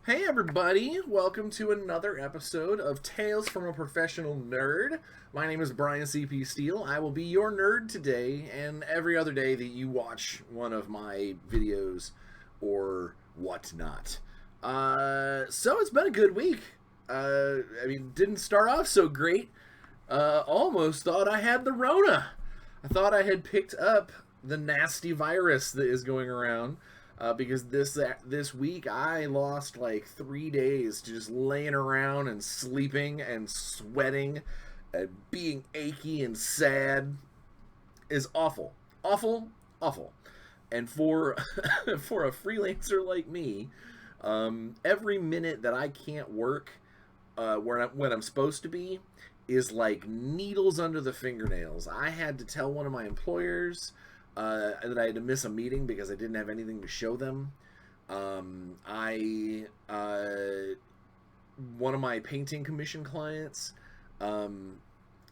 Hey everybody, welcome to another episode of Tales from a Professional Nerd. My name is Brian C.P. Steele. I will be your nerd today and every other day that you watch one of my videos or whatnot. So it's been a good week. Didn't start off so great. Almost thought I had the Rona. I thought I had picked up the nasty virus that is going around because this week I lost like 3 days to just laying around and sleeping and sweating and being achy and sad is awful, awful, awful. And for for a freelancer like me, every minute that I can't work when I'm supposed to be is like needles under the fingernails. I had to tell one of my employers that I had to miss a meeting because I didn't have anything to show them. I One of my painting commission clients.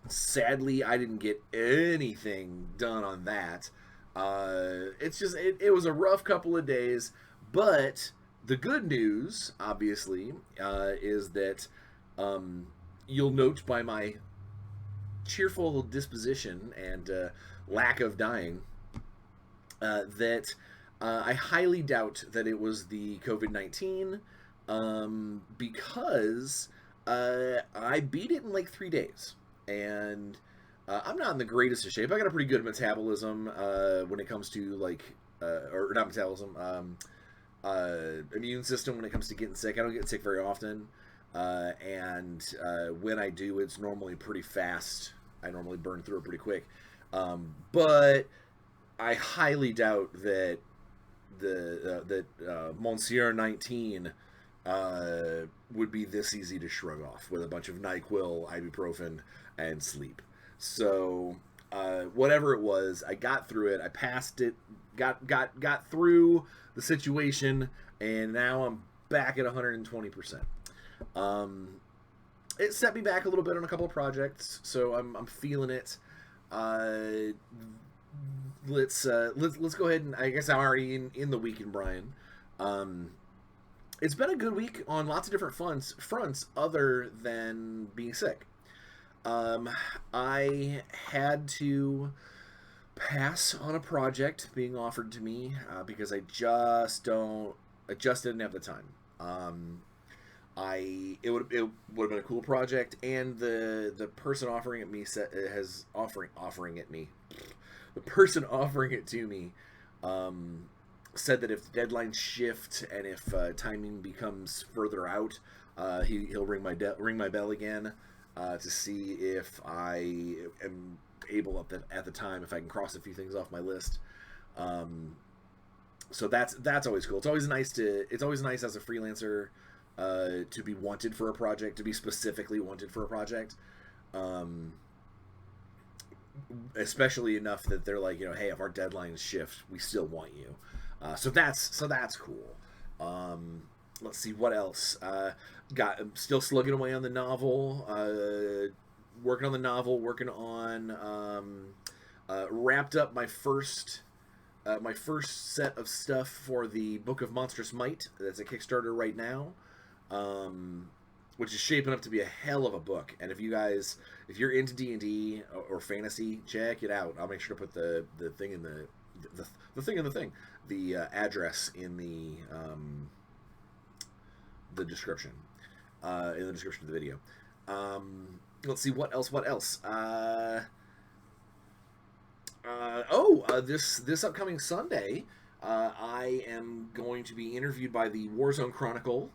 Sadly, I didn't get anything done on that. It was a rough couple of days, but the good news, obviously, is that you'll note by my cheerful disposition and lack of dying that I highly doubt that it was the COVID-19 because I beat it in like 3 days. And I'm not in the greatest of shape. I got a pretty good metabolism when it comes to or not metabolism, immune system when it comes to getting sick. I don't get sick very often. And when I do, it's normally pretty fast. I normally burn through it pretty quick. But I highly doubt that Monsieur 19 would be this easy to shrug off with a bunch of NyQuil, ibuprofen, and sleep. So whatever it was, I got through it. I passed it. Got through the situation, and now I'm back at 120%. It set me back a little bit on a couple of projects, so I'm feeling it. Uh, let's go ahead and I guess I'm already in the weekend, Brian. It's been a good week on lots of different fronts other than being sick. Um, I had to pass on a project being offered to me because I just didn't have the time. It would have been a cool project, and the person offering it me has offering it me. The person offering it to me said that if the deadlines shift and if timing becomes further out, he'll ring my bell again to see if I am able at the time if I can cross a few things off my list. So that's always cool. It's always nice as a freelancer to be wanted for a project, to be specifically wanted for a project. Um, Especially enough that they're like, hey, if our deadlines shift, we still want you. So that's cool. Let's see what else. Got still slugging away on the novel. Working on the novel. Working on wrapped up my first set of stuff for the Book of Monstrous Might. That's a Kickstarter right now. Which is shaping up to be a hell of a book. And if you're into D&D or fantasy, check it out. I'll make sure to put the thing in the address in the description, in the description of the video. Let's see what else. This upcoming Sunday, I am going to be interviewed by the Warzone Chronicle,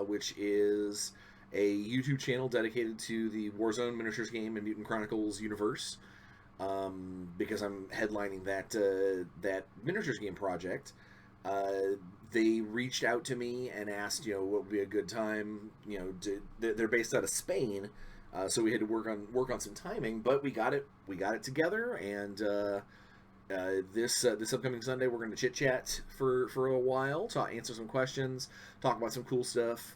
which is a YouTube channel dedicated to the Warzone miniatures game and Mutant Chronicles universe. Because I'm headlining that miniatures game project. They reached out to me and asked, what would be a good time. They're based out of Spain, so we had to work on some timing, but we got it together, and this upcoming Sunday we're going to chit chat for a while, answer some questions, talk about some cool stuff.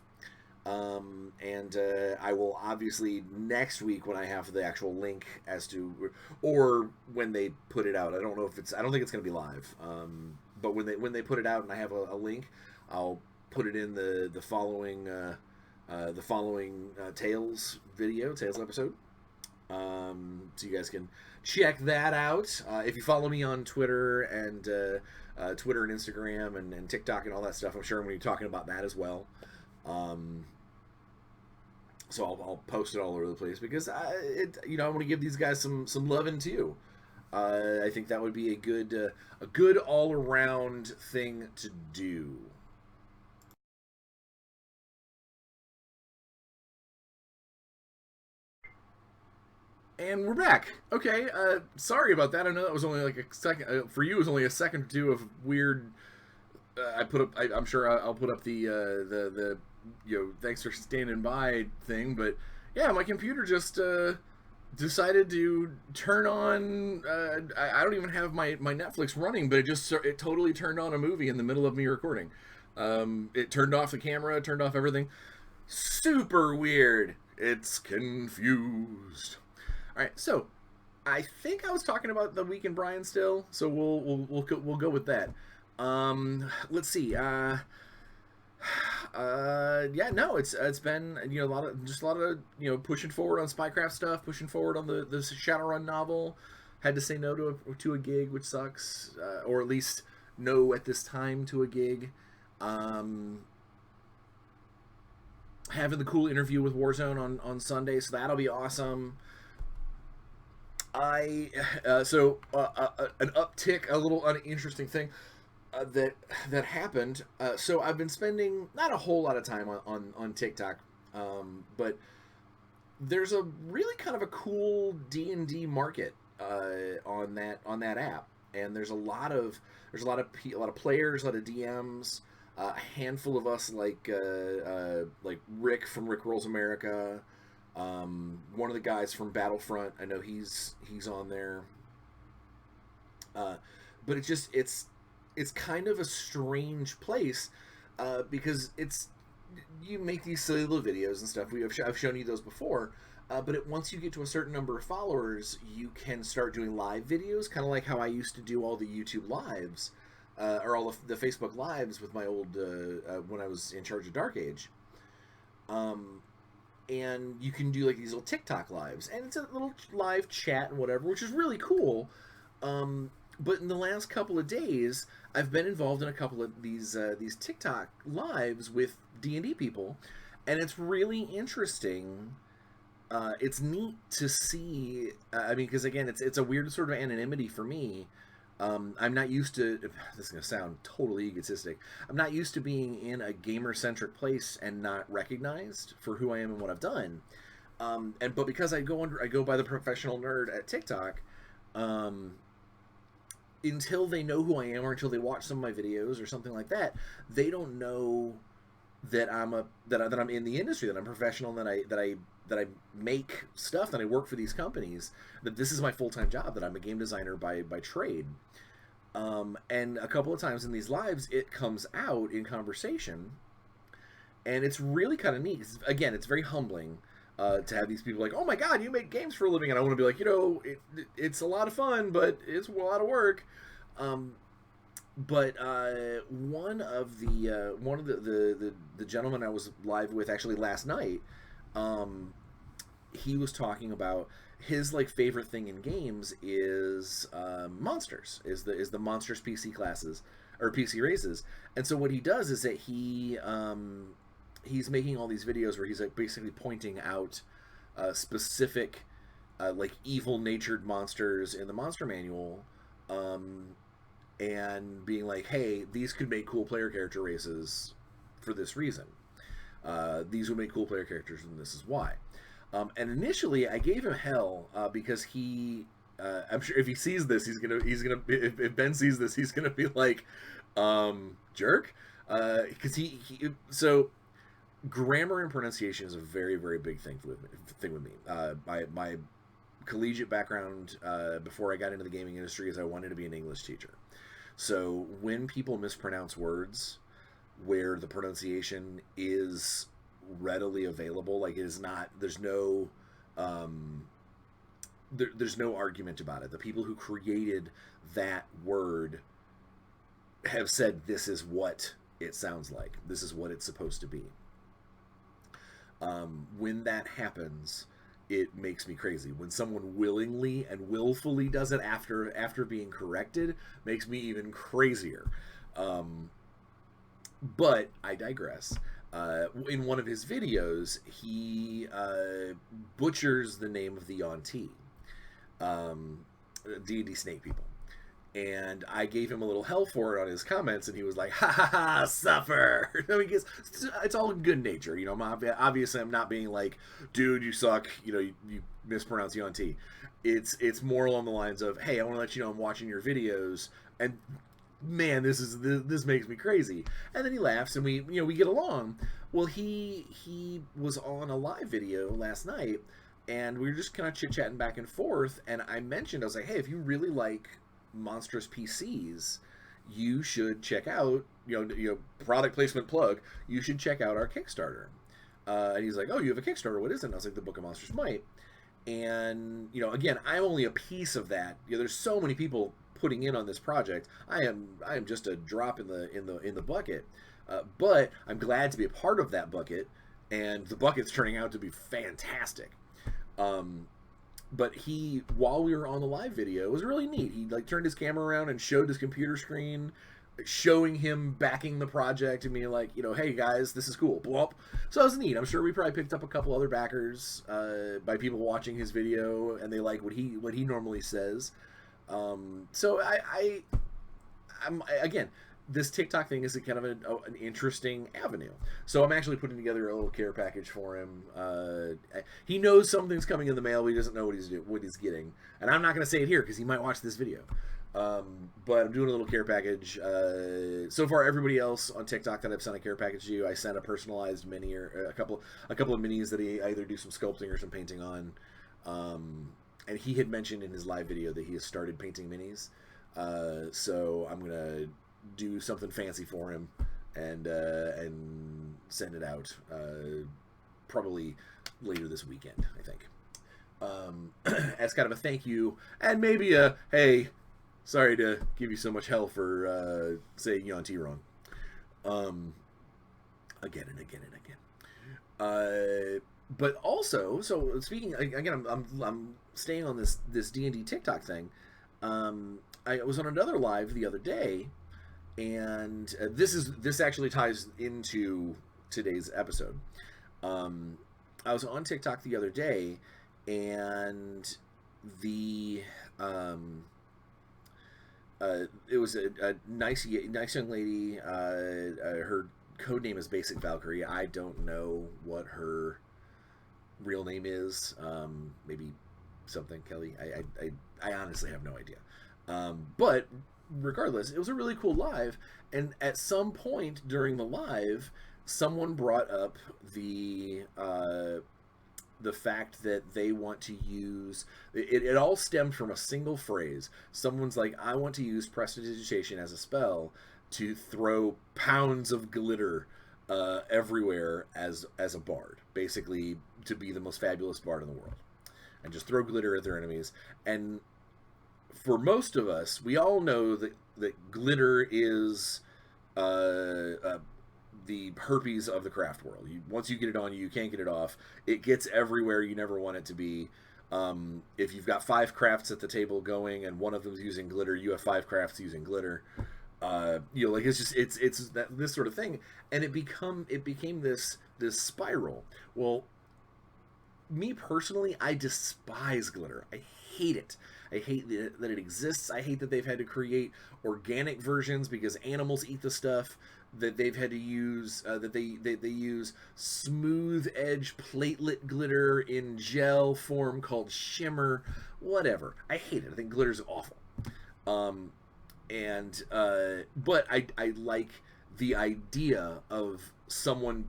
And I will obviously next week when I have the actual link as to, or when they put it out. I don't think it's going to be live. But when they put it out and I have a link, I'll put it in the following Tales episode. So you guys can check that out. If you follow me on Twitter and Instagram and TikTok and all that stuff, I'm sure I'm going to be talking about that as well. So I'll post it all over the place because I want to give these guys some loving too. I think that would be a good all around thing to do. And we're back. Okay, sorry about that. I know that was only like a second. For you, it was only a second or two of weird. I put up. I'm sure I'll put up the thanks for standing by thing. But yeah, my computer just decided to turn on. I don't even have my Netflix running, but it totally turned on a movie in the middle of me recording. It turned off the camera, turned off everything. Super weird. It's confused. All right, so I think I was talking about the Week in Brian still, so we'll go with that. Let's see. Yeah, no, it's been a lot of pushing forward on Spycraft stuff, pushing forward on the Shadowrun novel. Had to say no to a gig, which sucks, or at least no at this time to a gig. Having the cool interview with Warzone on Sunday, so that'll be awesome. An uptick, a little uninteresting thing that happened. So I've been spending not a whole lot of time on TikTok, but there's a really kind of a cool D&D market on that app, and there's a lot of players, a lot of DMs, a handful of us like Rick from Rick Rolls America. One of the guys from Battlefront, I know he's on there. But it's kind of a strange place because you make these silly little videos and stuff. I've shown you those before. But once you get to a certain number of followers, you can start doing live videos, kind of like how I used to do all the YouTube lives, or all of the Facebook lives with my old when I was in charge of Dark Age. And you can do like these little TikTok lives, and it's a little live chat and whatever, which is really cool. But in the last couple of days, I've been involved in a couple of these TikTok lives with D&D people, and it's really interesting. It's neat to see. I mean, because again, it's a weird sort of anonymity for me. I'm not used to. This is gonna sound totally egotistic. I'm not used to being in a gamer-centric place and not recognized for who I am and what I've done. But because I go by the professional nerd at TikTok, until they know who I am or until they watch some of my videos or something like that, they don't know that I'm in the industry, that I'm professional, that I make stuff, that I work for these companies, that this is my full-time job, that I'm a game designer by trade. And a couple of times in these lives, it comes out in conversation, and it's really kind of neat. Again, it's very humbling to have these people like, oh my god, you make games for a living, and I want to be like, it's a lot of fun, but it's a lot of work. But one of the gentlemen I was live with actually last night, he was talking about his favorite thing in games is monsters, is the monsters PC classes or PC races. And so what he does is that he's making all these videos where he's basically pointing out specific evil natured monsters in the monster manual, and being like, hey, these could make cool player character races for this reason. These would make cool player characters, and this is why. And initially, I gave him hell because I'm sure if he sees this, he's gonna. If Ben sees this, he's gonna be like, jerk, because so grammar and pronunciation is a very, very big thing with me. My collegiate background before I got into the gaming industry is I wanted to be an English teacher. So when people mispronounce words where the pronunciation is readily available, it is not, there's no there's no argument about it. The people who created that word have said this is what it sounds like. This is what it's supposed to be. When that happens, it makes me crazy. When someone willingly and willfully does it after being corrected, makes me even crazier. But I digress. In one of his videos, he butchers the name of the Yuan-Ti, D&D snake people. And I gave him a little hell for it on his comments, and he was like, "Ha ha ha, suffer." I mean, it's all in good nature, you know. Obviously, I'm not being like, "Dude, you suck," you know, you mispronounce Yuan-Ti. It's more along the lines of, "Hey, I want to let you know I'm watching your videos, and man, this makes me crazy." And then he laughs, and we get along. Well, he was on a live video last night, and we were just kind of chit chatting back and forth. And I was like, "Hey, if you really like monstrous PCs, you should check out, product placement plug, you should check out our Kickstarter." And he's like, "Oh, you have a Kickstarter? What is it?" And I was like, "The Book of Monstrous Might." And again, I'm only a piece of that. There's so many people putting in on this project. I am just a drop in the bucket, but I'm glad to be a part of that bucket, and the bucket's turning out to be fantastic. But while we were on the live video, it was really neat. He turned his camera around and showed his computer screen, showing him backing the project and being like, "Hey guys, this is cool." Blop. So it was neat. I'm sure we probably picked up a couple other backers by people watching his video, and they like what he normally says. So I'm again, this TikTok thing is kind of an interesting avenue. So I'm actually putting together a little care package for him. He knows something's coming in the mail, but he doesn't know what he's getting. And I'm not going to say it here because he might watch this video. But I'm doing a little care package. So far, everybody else on TikTok that I've sent a care package to, I sent a personalized mini or a couple of minis that he either do some sculpting or some painting on. And he had mentioned in his live video that he has started painting minis. So I'm gonna do something fancy for him and send it out probably later this weekend, I think, as kind of a thank you, and maybe a hey, sorry to give you so much hell for saying Yuan-Ti wrong, again and again and again. But also, so speaking again, I'm staying on this D&D TikTok thing. I was on another live the other day, and this actually ties into today's episode. I was on TikTok the other day, and it was a nice young lady. Her code name is Basic Valkyrie. I don't know what her real name is. Maybe something Kelly. I honestly have no idea. But regardless, it was a really cool live, and at some point during the live, someone brought up the fact that they want to use it all stemmed from a single phrase. Someone's like, "I want to use prestidigitation as a spell to throw pounds of glitter everywhere as a bard, basically to be the most fabulous bard in the world, and just throw glitter at their enemies." And for most of us, we all know that glitter is the herpes of the craft world. Once you get it on you, can't get it off. It gets everywhere you never want it to be. If you've got 5 crafts at the table going and one of them's using glitter, you have 5 crafts using glitter. It's this sort of thing, and it became this spiral. Well, me personally, I despise glitter. I hate it. I hate that it exists. I hate that they've had to create organic versions because animals eat the stuff. That they've had to use that they use smooth edge platelet glitter in gel form called shimmer. Whatever. I hate it. I think glitter's awful. But I like the idea of someone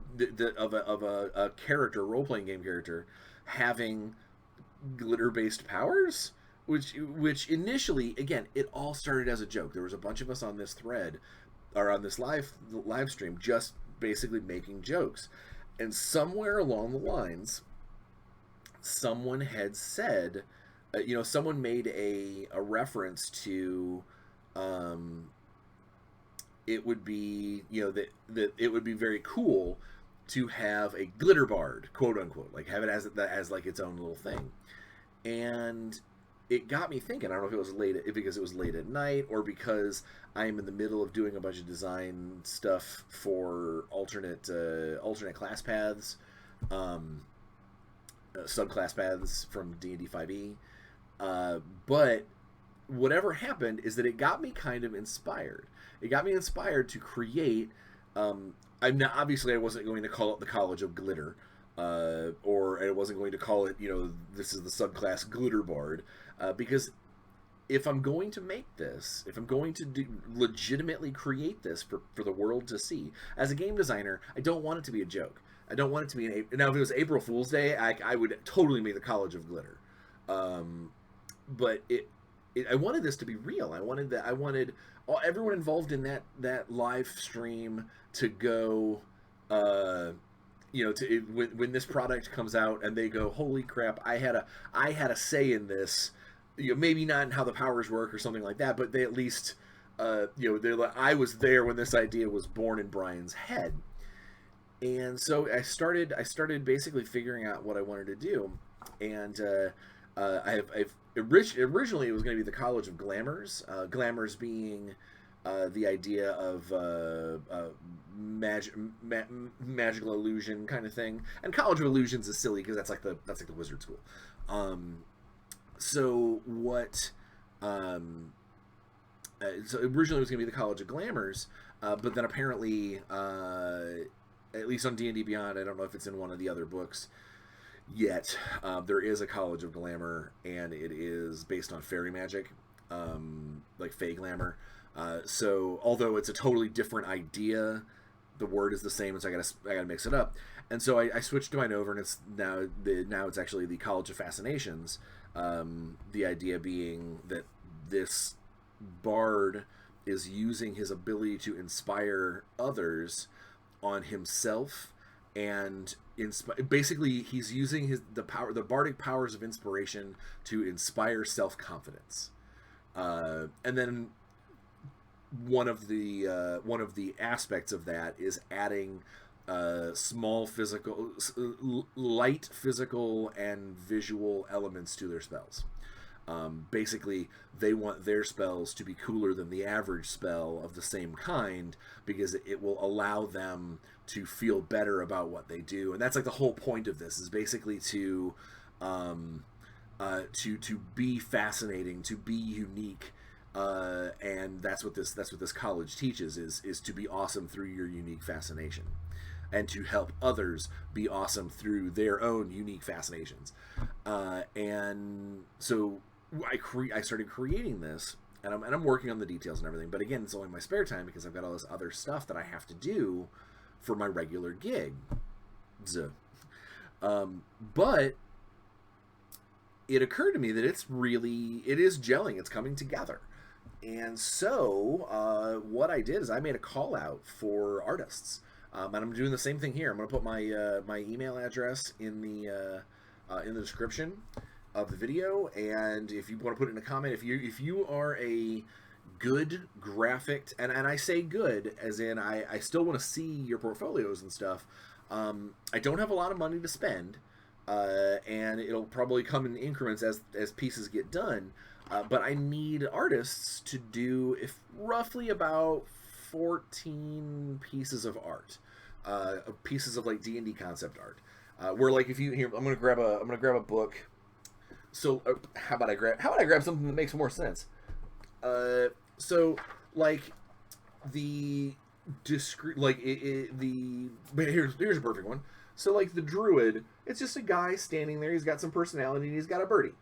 of a character, role-playing game character, having glitter-based powers, which initially, again, it all started as a joke. There was a bunch of us on this thread, or on this live stream, just basically making jokes, and somewhere along the lines, someone had said, someone made a reference to it would be, you know, that it would be very cool to have a glitter bard, quote unquote, like have it as like its own little thing. And it got me thinking. I don't know if it was because it was late at night, or because I'm in the middle of doing a bunch of design stuff for alternate class paths, subclass paths from D&D 5e. But whatever happened is that it got me kind of inspired. It got me inspired to create. I'm not, obviously I wasn't going to call it the College of Glitter, or I wasn't going to call it, you know, this is the subclass Glitter Bard, because if I'm going to make this, if I'm going to legitimately create this for the world to see, as a game designer, I don't want it to be a joke. I don't want it to be now if it was April Fool's Day, I would totally make the College of Glitter, but I wanted this to be real. I wanted everyone involved in that live stream to go, you know, when this product comes out and they go, holy crap, I had a say in this. You know, maybe not in how the powers work or something like that, but they at least, you know, they're like, I was there when this idea was born in Brian's head. And so I started basically figuring out what I wanted to do, and originally it was going to be the College of Glamours. Glamours being the idea of magical illusion kind of thing, and College of Illusions is silly because that's like the wizard school. So originally it was going to be the College of Glamours, but then apparently, at least on D&D Beyond, I don't know if it's in one of the other books yet, there is a College of Glamour, and it is based on fairy magic, like fey glamour. So although it's a totally different idea, the word is the same, and so I gotta mix it up. And so I switched to mine over, and it's now it's actually the College of Fascinations. The idea being that this bard is using his ability to inspire others on himself, and basically he's using the bardic powers of inspiration to inspire self-confidence. And then one of the aspects of that is adding light physical and visual elements to their spells. Basically, they want their spells to be cooler than the average spell of the same kind, because it will allow them to feel better about what they do. And that's like the whole point of this, is basically to be fascinating, to be unique, and that's what this college teaches, is to be awesome through your unique fascination, and to help others be awesome through their own unique fascinations. And so I started creating this, and I'm working on the details and everything. But again, it's only my spare time because I've got all this other stuff that I have to do for my regular gig. But it occurred to me that it is gelling. It's coming together. And so what I did is I made a call out for artists. And I'm doing the same thing here. I'm going to put my email address in the description of the video, and if you want to put it in a comment, if you are a good graphic, and I say good as in I still want to see your portfolios and stuff. I don't have a lot of money to spend, and it'll probably come in increments as pieces get done. But I need artists to do roughly about 14 pieces of art, pieces of like D&D concept art. Where like if you here, I'm gonna grab a book. So how about I grab something that makes more sense? So like the discrete, like here's a perfect one. So like the druid, it's just a guy standing there. He's got some personality, and he's got a birdie.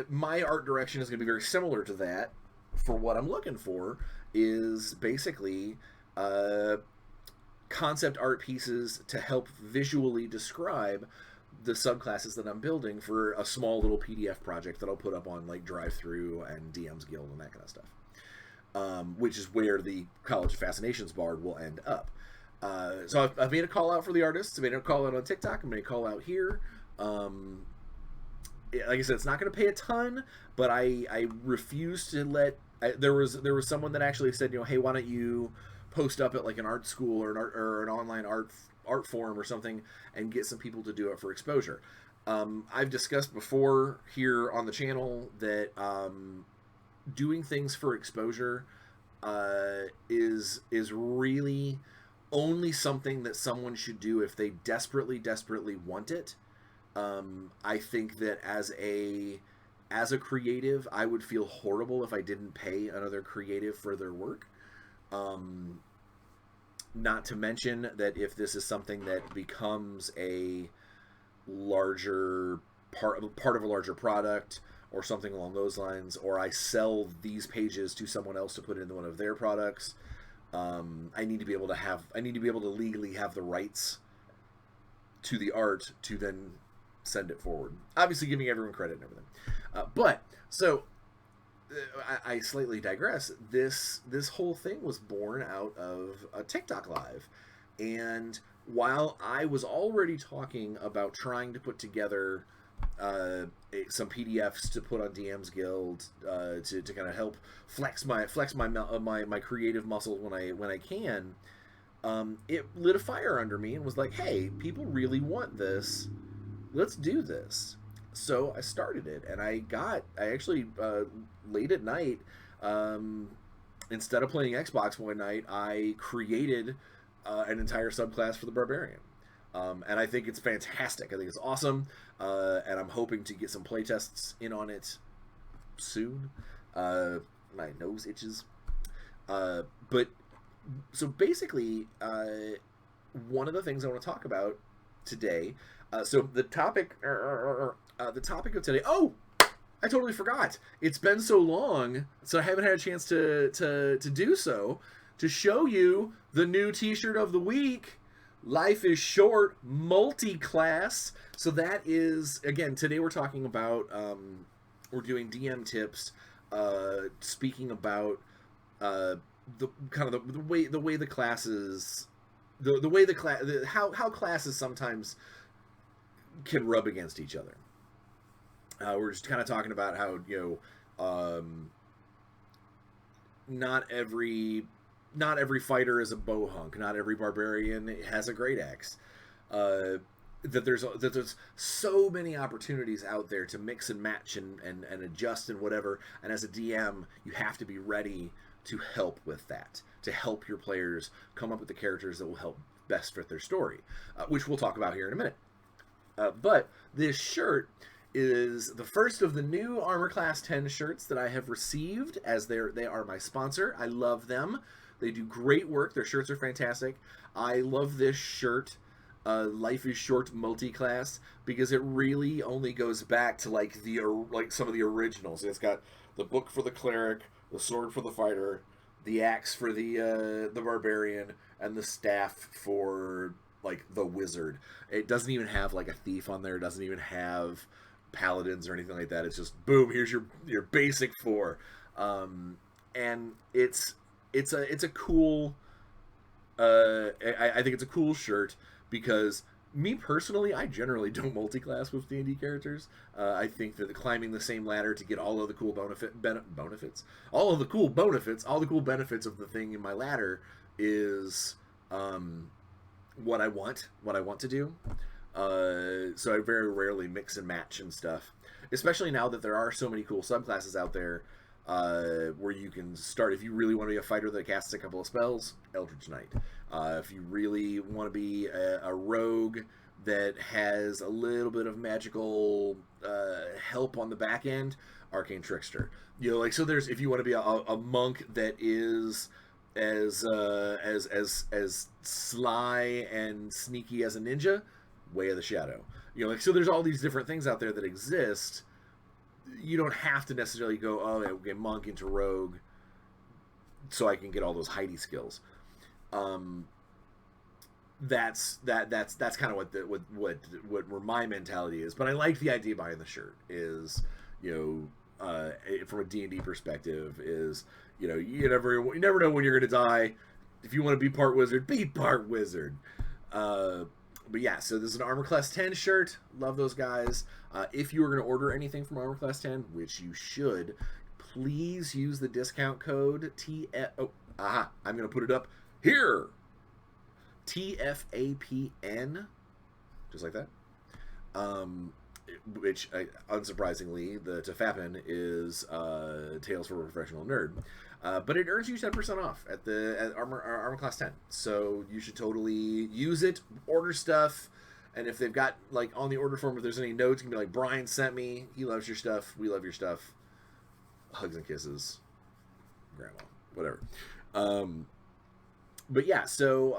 My art direction is going to be very similar to that. For what I'm looking for is basically concept art pieces to help visually describe the subclasses that I'm building for a small little PDF project that I'll put up on like Drive-Thru and DM's Guild and that kind of stuff, which is where the College of Fascinations Bard will end up. So I've made a call out for the artists. I made a call out on TikTok. I'm going to call out here. Like I said, it's not going to pay a ton, but I refuse to let there was someone that actually said, hey, why don't you post up at like an art school or an online art forum or something and get some people to do it for exposure. I've discussed before here on the channel that doing things for exposure is really only something that someone should do if they desperately want it. I think that as a creative, I would feel horrible if I didn't pay another creative for their work. Not to mention that if this is something that becomes a larger part of a larger product or something along those lines, or I sell these pages to someone else to put into one of their products, I need to be able to legally have the rights to the art to then send it forward. Obviously, giving everyone credit and everything. But so I slightly digress. This whole thing was born out of a TikTok live, and while I was already talking about trying to put together some PDFs to put on DM's Guild to kind of help flex my creative muscles when I can, it lit a fire under me and was like, hey, people really want this. Let's do this. So I started it, and I actually late at night, instead of playing Xbox one night, I created an entire subclass for the Barbarian. And I think it's fantastic. I think it's awesome, and I'm hoping to get some playtests in on it soon. My nose itches. But so basically, one of the things I want to talk about today. So the topic of today. Oh, I totally forgot. It's been so long, so I haven't had a chance to do so. To show you the new T-shirt of the week. Life is Short multi-class. So that is, again, today we're talking about, we're doing DM tips, speaking about the kind of the way the classes, how classes sometimes can rub against each other. We're just kind of talking about how, not every fighter is a bow hunk. Not every barbarian has a great axe. That there's so many opportunities out there to mix and match and adjust and whatever. And as a DM, you have to be ready to help with that, to help your players come up with the characters that will help best fit their story, which we'll talk about here in a minute. But this shirt is the first of the new Armor Class 10 shirts that I have received, as they are my sponsor. I love them. They do great work. Their shirts are fantastic. I love this shirt, Life is Short multi-class, because it really only goes back to like some of the originals. It's got the book for the cleric, the sword for the fighter, the axe for the barbarian, and the staff for like the wizard. It doesn't even have like a thief on there. It doesn't even have paladins or anything like that. It's just boom, here's your basic four. And it's a cool I think it's a cool shirt because me personally, I generally don't multi-class with D&D characters. I think that climbing the same ladder to get all of the cool benefits, all the cool benefits of the thing in my ladder is what I want to do. So I very rarely mix and match and stuff, especially now that there are so many cool subclasses out there where you can start. If you really want to be a fighter that casts a couple of spells, Eldritch Knight. If you really want to be a rogue that has a little bit of magical help on the back end, Arcane Trickster. So there's, if you want to be a monk that is as sly and sneaky as a ninja, Way of the Shadow. So there's all these different things out there that exist. You don't have to necessarily go, okay, monk into rogue, so I can get all those hidey skills. That's kind of what my mentality is. But I like the idea behind the shirt. Is from a D&D perspective, is you never know when you're gonna die. If you want to be part wizard, be part wizard. But yeah, so this is an Armor Class 10 shirt. Love those guys. If you are going to order anything from Armor Class 10, which you should, please use the discount code I'm going to put it up here. TFAPN, just like that. Which, unsurprisingly, the TFAPN is Tales from a Professional Nerd. But it earns you 10% off at Armor Class 10. So you should totally use it, order stuff, and if they've got, like, on the order form, if there's any notes, you can be like, Brian sent me, he loves your stuff, we love your stuff. Hugs and kisses, grandma, whatever. But yeah, so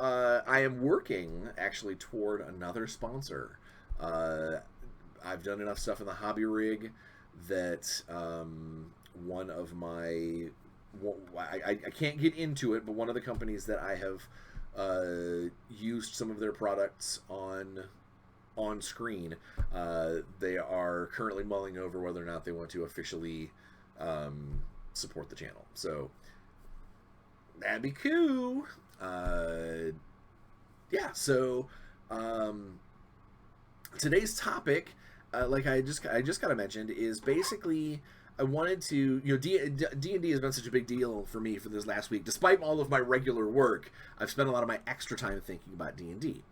I am working actually toward another sponsor. I've done enough stuff in the hobby rig that one of my, I can't get into it, but one of the companies that I have used some of their products on screen, they are currently mulling over whether or not they want to officially support the channel. So that'd be cool. Yeah, so today's topic, like I just kind of mentioned, is basically I wanted to, D&D has been such a big deal for me for this last week. Despite all of my regular work, I've spent a lot of my extra time thinking about D&D.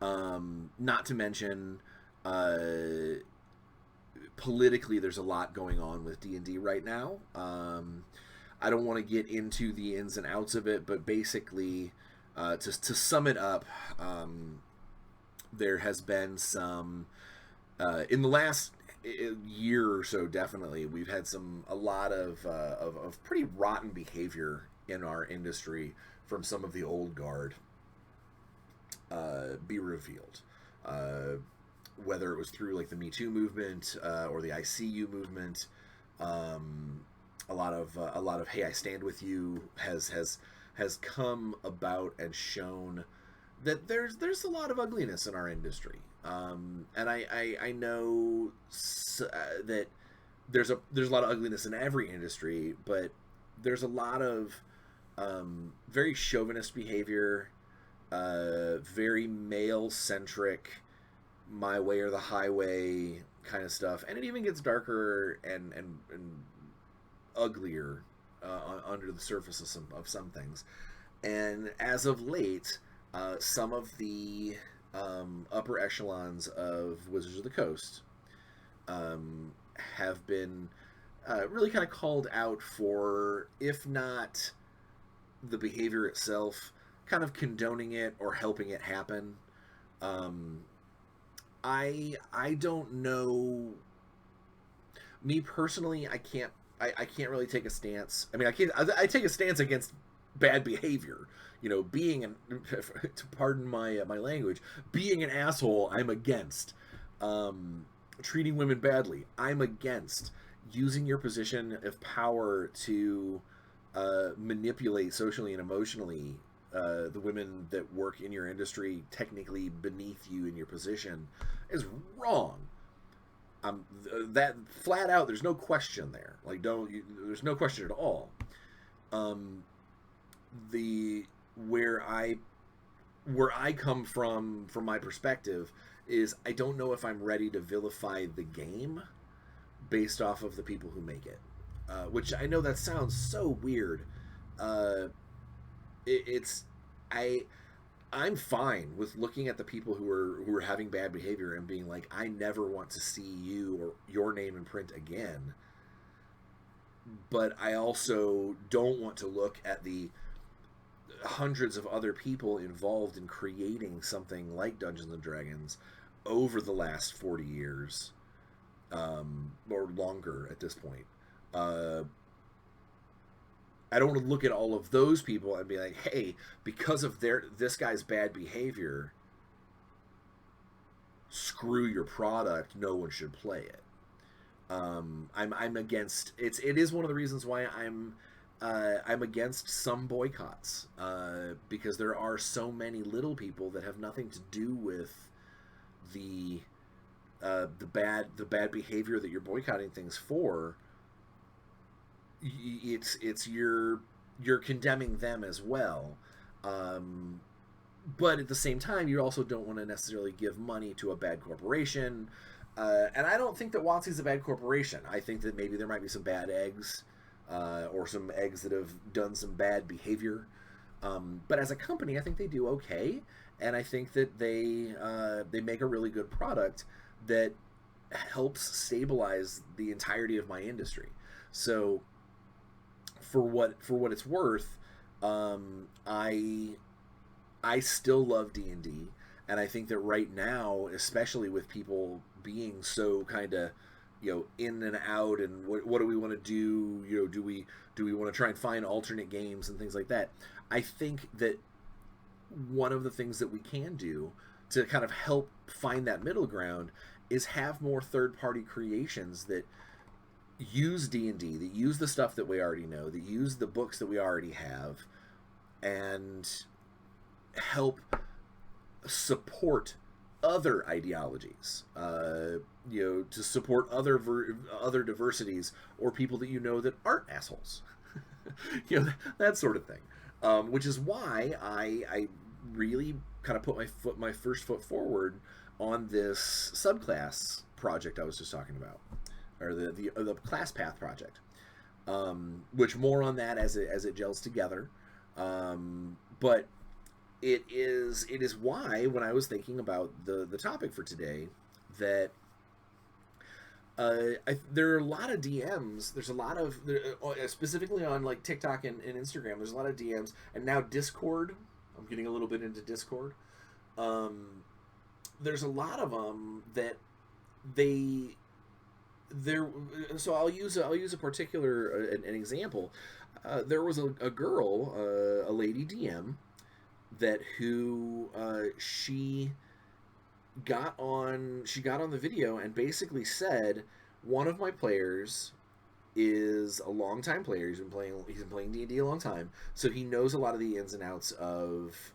Not to mention, politically, there's a lot going on with D&D right now. I don't want to get into the ins and outs of it, but basically, to sum it up, there has been some, in the last year or so, definitely, we've had a lot of pretty rotten behavior in our industry from some of the old guard be revealed. Whether it was through like the Me Too movement or the ICU movement, a lot of Hey, I Stand With You has come about and shown that there's a lot of ugliness in our industry, and I know that there's a lot of ugliness in every industry, but there's a lot of very chauvinist behavior, very male centric, my way or the highway kind of stuff, and it even gets darker and uglier under the surface of some things. And as of late, some of the upper echelons of Wizards of the Coast have been really kind of called out for, if not the behavior itself, kind of condoning it or helping it happen. I don't know. Me personally, I can't really take a stance. I mean, I take a stance against bad behavior. Being to pardon my language, being an asshole, I'm against. Treating women badly, I'm against. Using your position of power to manipulate socially and emotionally the women that work in your industry, technically beneath you in your position, is wrong. That flat out, there's no question there. Like, there's no question at all. Where I come from my perspective, is I don't know if I'm ready to vilify the game based off of the people who make it. Which I know that sounds so weird. I'm fine with looking at the people who are having bad behavior and being like, I never want to see you or your name in print again. But I also don't want to look at the hundreds of other people involved in creating something like Dungeons and Dragons over the last 40 years, or longer at this point. I don't want to look at all of those people and be like, hey, because of this guy's bad behavior, screw your product, no one should play it. I'm against it. It is one of the reasons why I'm against some boycotts, because there are so many little people that have nothing to do with the bad behavior that you're boycotting things for. It's you're condemning them as well, but at the same time, you also don't want to necessarily give money to a bad corporation. And I don't think that WotC's a bad corporation. I think that maybe there might be some bad eggs or some eggs that have done some bad behavior. But as a company, I think they do okay, and I think that they make a really good product that helps stabilize the entirety of my industry. So for what it's worth, I still love D&D, and I think that right now, especially with people being so kind of, in and out, and what do we want to do? Do we want to try and find alternate games and things like that? I think that one of the things that we can do to kind of help find that middle ground is have more third-party creations that use D&D, that use the stuff that we already know, that use the books that we already have, and help support other ideologies, to support other diversities, or people that that aren't assholes, that sort of thing. Which is why I really kind of put my first foot forward on this subclass project I was just talking about, or the class path project, which more on that as it gels together. But it is why, when I was thinking about the topic for today, that there are a lot of DMs. There's a lot of, specifically on like TikTok and Instagram, there's a lot of DMs, and now Discord. I'm getting a little bit into Discord. There's a lot of them that so I'll use a particular an example. There was a girl, a lady DM, who she got on the video and basically said, one of my players is a longtime player. He's been playing D&D a long time, so he knows a lot of the ins and outs of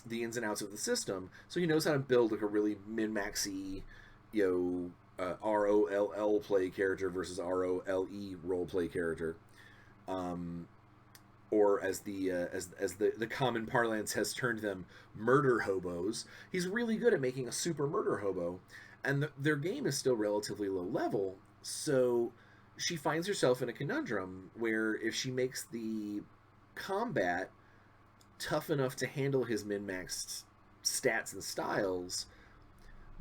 the system. So he knows how to build like a really min-maxy, ROLL play character versus ROLE role play character, or as the common parlance has turned them, murder hobos. He's really good at making a super murder hobo, and their game is still relatively low level. So she finds herself in a conundrum where if she makes the combat tough enough to handle his min-maxed stats and styles,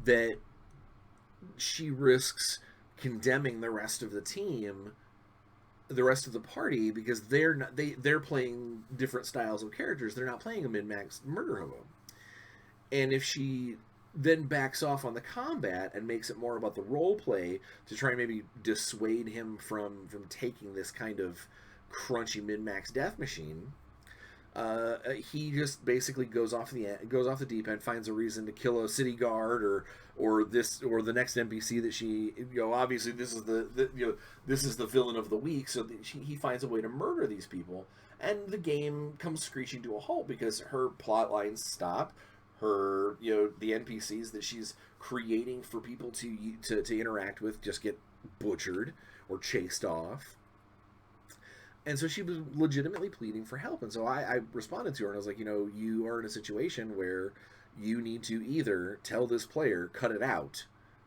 that she risks condemning the rest of the team, the rest of the party, because they're playing different styles of characters. They're not playing a min-maxed murder hobo. And if she then backs off on the combat and makes it more about the role play to try and maybe dissuade him from taking this kind of crunchy min-max death machine, he just basically goes off the deep end, finds a reason to kill a city guard or the next NPC that she, obviously this is the villain of the week, so he finds a way to murder these people, and the game comes screeching to a halt because her plot lines stop. Her, the NPCs that she's creating for people to interact with just get butchered or chased off. And so she was legitimately pleading for help. And so I responded to her, and I was like, you are in a situation where you need to either tell this player, cut it out.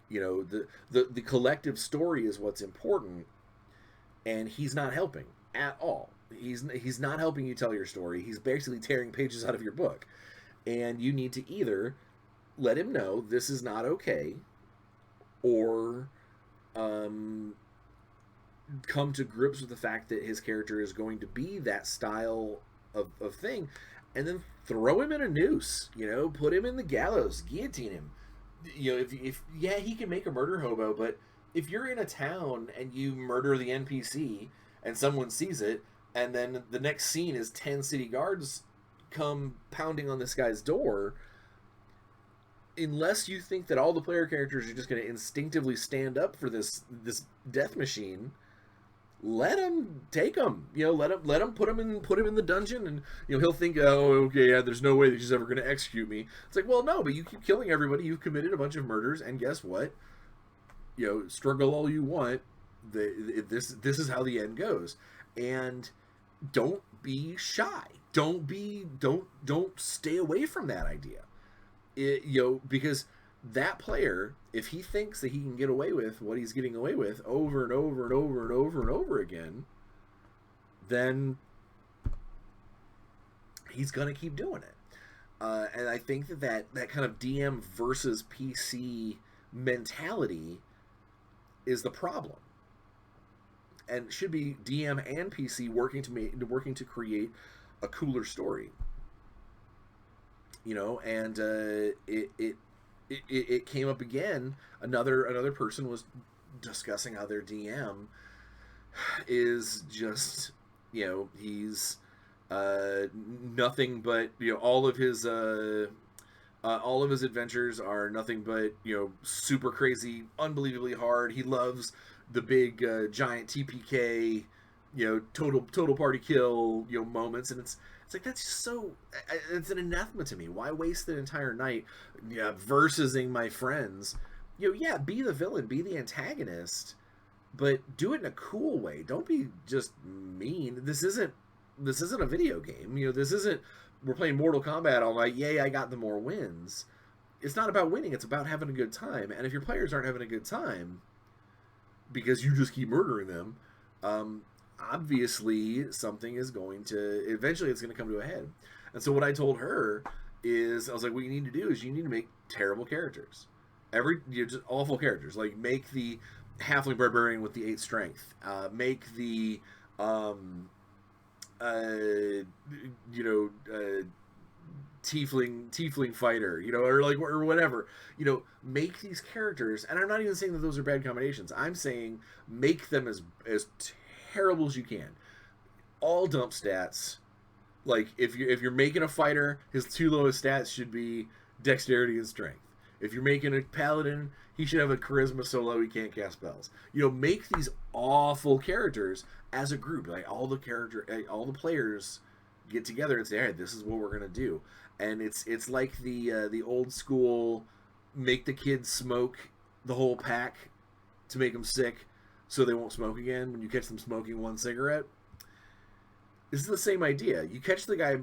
The collective story is what's important, and he's not helping at all. He's not helping you tell your story. He's basically tearing pages out of your book. And you need to either let him know this is not okay, or come to grips with the fact that his character is going to be that style of thing, and then throw him in a noose, put him in the gallows, guillotine him. If he can make a murder hobo, but if you're in a town and you murder the NPC and someone sees it, and then the next scene is 10 city guards come pounding on this guy's door, unless you think that all the player characters are just going to instinctively stand up for this death machine, let him take him. Let him put him in the dungeon, and he'll think, oh, okay, yeah, there's no way that he's ever going to execute me. It's like, well, no, but you keep killing everybody. You've committed a bunch of murders, and guess what? Struggle all you want. This is how the end goes, and don't be shy. Don't stay away from that idea. Because that player, if he thinks that he can get away with what he's getting away with over and over and over and over and over again, then he's going to keep doing it. And I think that kind of DM versus PC mentality is the problem, and it should be DM and PC working to create a cooler story. And it came up again. Another person was discussing how their DM is just, he's nothing but, all of his adventures are nothing but, super crazy, unbelievably hard. He loves the big giant TPK, total party kill, moments, and it's like, that's so, it's an anathema to me. Why waste an entire night versusing my friends? Yeah, be the villain, be the antagonist, but do it in a cool way. Don't be just mean. This isn't a video game. This isn't, we're playing Mortal Kombat all night, yay, I got the more wins. It's not about winning, it's about having a good time. And if your players aren't having a good time because you just keep murdering them, obviously something is going to, eventually it's going to come to a head. And so what I told her is, I was like, what you need to do is you need to make terrible characters. Just awful characters. Like, make the halfling barbarian with the 8 strength. Make the tiefling fighter, or whatever. Make these characters, and I'm not even saying that those are bad combinations. I'm saying make them as terrible as you can. All dump stats. Like, if you're making a fighter, his 2 lowest stats should be dexterity and strength. If you're making a paladin, he should have a charisma so low he can't cast spells. Make these awful characters as a group. Like, all the players get together and say, all right, this is what we're gonna do. And it's like the old school, make the kids smoke the whole pack to make them sick so they won't smoke again when you catch them smoking 1 cigarette. This is the same idea. You catch the guy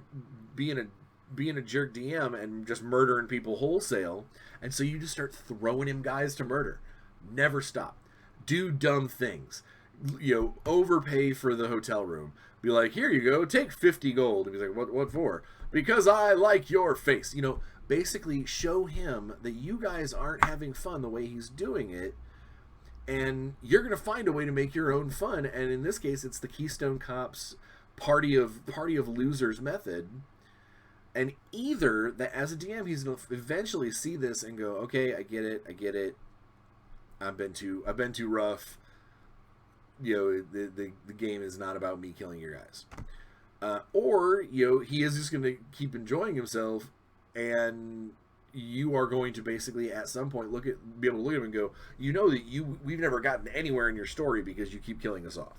being a jerk DM and just murdering people wholesale, and so you just start throwing him guys to murder. Never stop. Do dumb things. Overpay for the hotel room. Be like, here you go, take 50 gold. And he's like, what for? Because I like your face. Basically show him that you guys aren't having fun the way he's doing it, and you're going to find a way to make your own fun. And in this case, it's the Keystone Cops party of losers method. And either that, as a DM, he's going to eventually see this and go, okay, I get it. I've been too rough. The game is not about me killing your guys. Or he is just going to keep enjoying himself, and you are going to basically at some point be able to look at him and go, that we've never gotten anywhere in your story because you keep killing us off.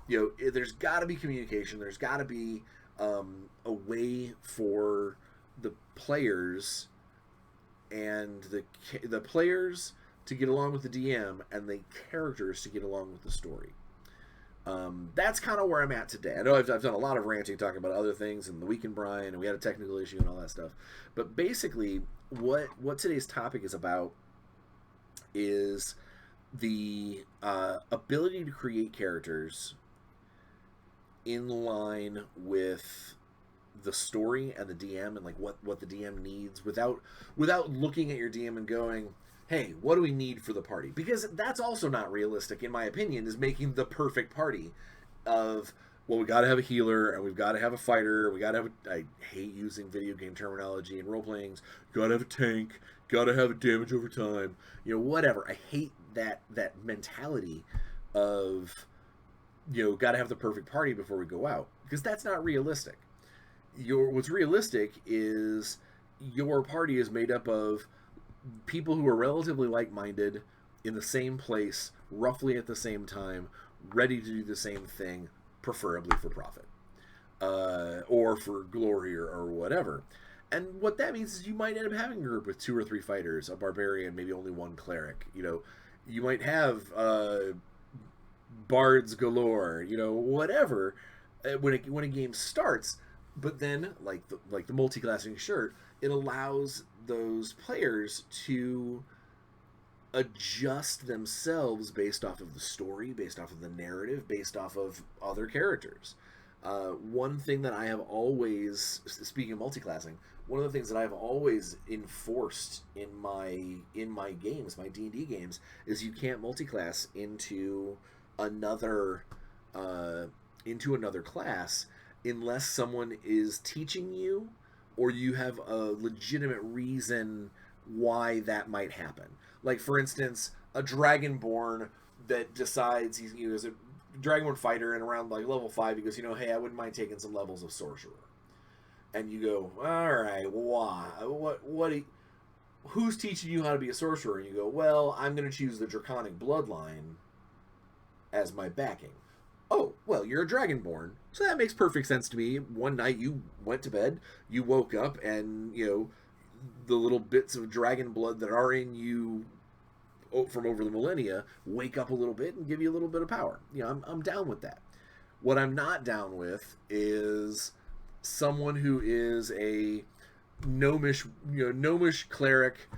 There's got to be communication. There's got to be a way for the players and the players to get along with the DM and the characters to get along with the story. That's kind of where I'm at today. I know I've done a lot of ranting talking about other things and the week in Brian, and we had a technical issue and all that stuff. But basically, what today's topic is about is the ability to create characters in line with the story and the DM, and like what the DM needs, without looking at your DM and going, hey, what do we need for the party? Because that's also not realistic, in my opinion, is making the perfect party of, well, we got to have a healer, and we've got to have a fighter, we got to have I hate using video game terminology and role-playings, got to have a tank, got to have a damage over time, whatever. I hate that mentality of, got to have the perfect party before we go out, because that's not realistic. What's realistic is your party is made up of people who are relatively like-minded, in the same place, roughly at the same time, ready to do the same thing, preferably for profit, or for glory, or whatever. And what that means is you might end up having a group with 2 or 3 fighters, a barbarian, maybe only 1 cleric. You might have bards galore, whatever. When a game starts, But then, like the multi-classing shirt, it allows those players to adjust themselves based off of the story, based off of the narrative, based off of other characters. One thing that I have always, speaking of multi-classing, one of the things that I've always enforced in my games, my D&D games, is you can't multi-class another into another class unless someone is teaching you or you have a legitimate reason why that might happen. Like, for instance, a Dragonborn that decides he's a Dragonborn fighter, and around like level 5 he goes, hey, I wouldn't mind taking some levels of sorcerer. And you go, all right, why? Who's teaching you how to be a sorcerer? And you go, well, I'm going to choose the Draconic bloodline as my backing. Oh, well, you're a Dragonborn, so that makes perfect sense to me. One night you went to bed, you woke up, and, the little bits of dragon blood that are in you from over the millennia wake up a little bit and give you a little bit of power. I'm down with that. What I'm not down with is someone who is a gnomish cleric